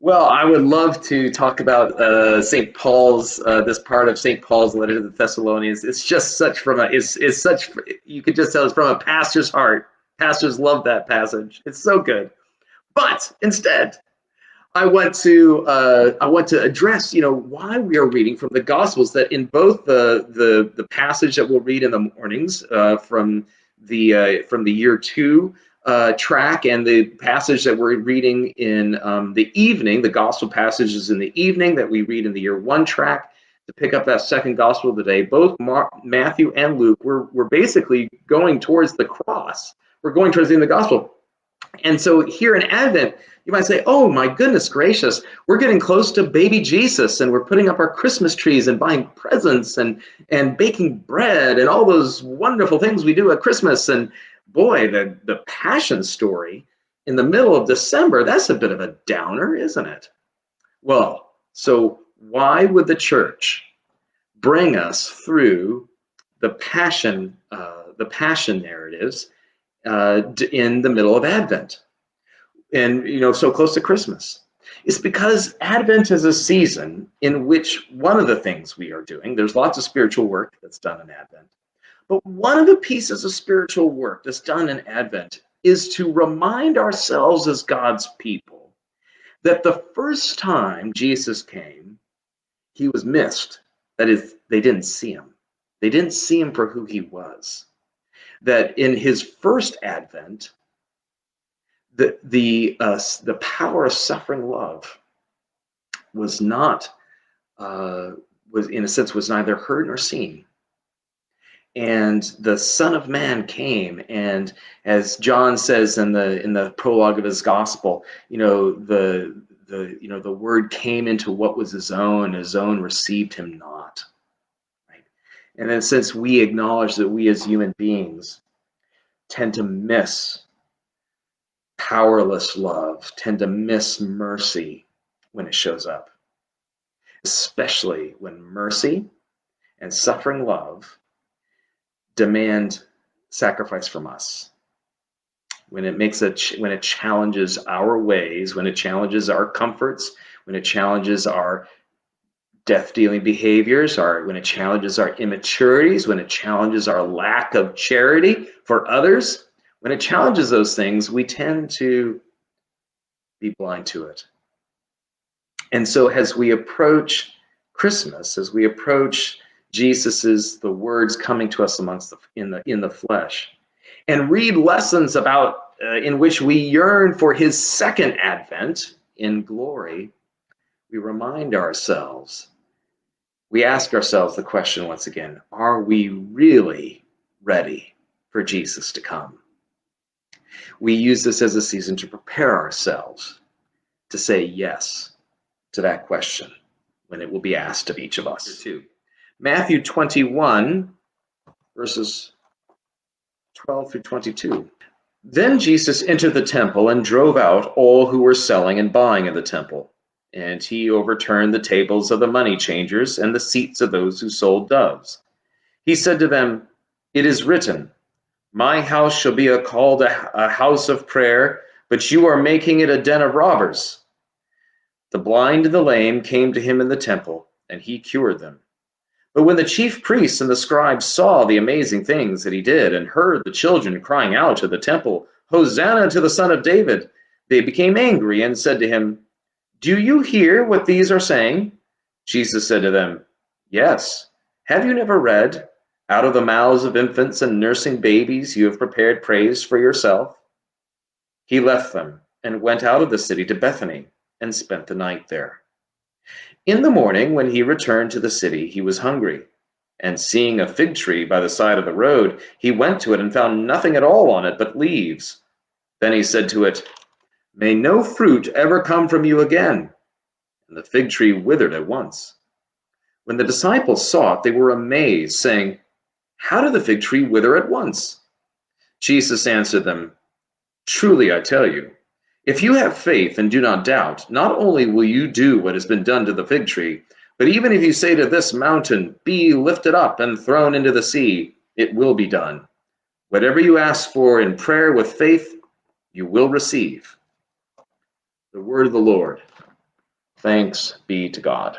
Well, I would love to talk about St. Paul's, this part of St. Paul's letter to the Thessalonians. It's just such it's such, you could just tell it's from a pastor's heart. Pastors love that passage. It's so good. But instead, I want to address, why we are reading from the Gospels. That in both the passage that we'll read in the mornings from the year two track, and the passage that we're reading in the evening, the Gospel passages in the evening that we read in the year one track. To pick up that second Gospel of the day, both Matthew and Luke, we're basically going towards the cross. We're going towards the end of the Gospel. And so here in Advent, you might say, oh my goodness gracious, we're getting close to baby Jesus, and we're putting up our Christmas trees and buying presents and baking bread and all those wonderful things we do at Christmas. And boy, the Passion story in the middle of December, that's a bit of a downer, isn't it? Well, so why would the church bring us through the Passion narratives in the middle of Advent, and so close to Christmas? It's because Advent is a season in which one of the things we are doing, there's lots of spiritual work that's done in Advent, but one of the pieces of spiritual work that's done in Advent is to remind ourselves as God's people that the first time Jesus came, he was missed. That is, they didn't see him. They didn't see him for who he was. That in his first Advent, the power of suffering love was not was in a sense was neither heard nor seen. And the Son of Man came, and as John says in the prologue of his gospel, the word came into what was his own received him not. Right? And in a sense, we acknowledge that we as human beings tend to miss powerless love, tend to miss mercy when it shows up, especially when mercy and suffering love demand sacrifice from us. When it challenges our ways, when it challenges our comforts, when it challenges our death-dealing behaviors, when it challenges our immaturities, when it challenges our lack of charity for others, when it challenges those things, we tend to be blind to it. And so as we approach Christmas, as we approach Jesus's the words coming to us in the flesh, and read lessons about in which we yearn for his second advent in glory, we remind ourselves, we ask ourselves the question once again, are we really ready for Jesus to come? We use this as a season to prepare ourselves to say yes to that question when it will be asked of each of us. Matthew 21, verses 12 through 22. Then Jesus entered the temple and drove out all who were selling and buying in the temple. And he overturned the tables of the money changers and the seats of those who sold doves. He said to them, "It is written, 'My house shall be called a house of prayer,' but you are making it a den of robbers." The blind and the lame came to him in the temple, and he cured them. But when the chief priests and the scribes saw the amazing things that he did, and heard the children crying out of the temple, "Hosanna to the Son of David," they became angry and said to him, "Do you hear what these are saying?" Jesus said to them, "Yes. Have you never read, 'Out of the mouths of infants and nursing babies you have prepared praise for yourself'?" He left them and went out of the city to Bethany and spent the night there. In the morning, when he returned to the city, he was hungry. And seeing a fig tree by the side of the road, he went to it and found nothing at all on it but leaves. Then he said to it, "May no fruit ever come from you again." And the fig tree withered at once. When the disciples saw it, they were amazed, saying, "How did the fig tree wither at once?" Jesus answered them, "Truly I tell you, if you have faith and do not doubt, not only will you do what has been done to the fig tree, but even if you say to this mountain, 'Be lifted up and thrown into the sea,' it will be done. Whatever you ask for in prayer with faith, you will receive." The word of the Lord. Thanks be to God.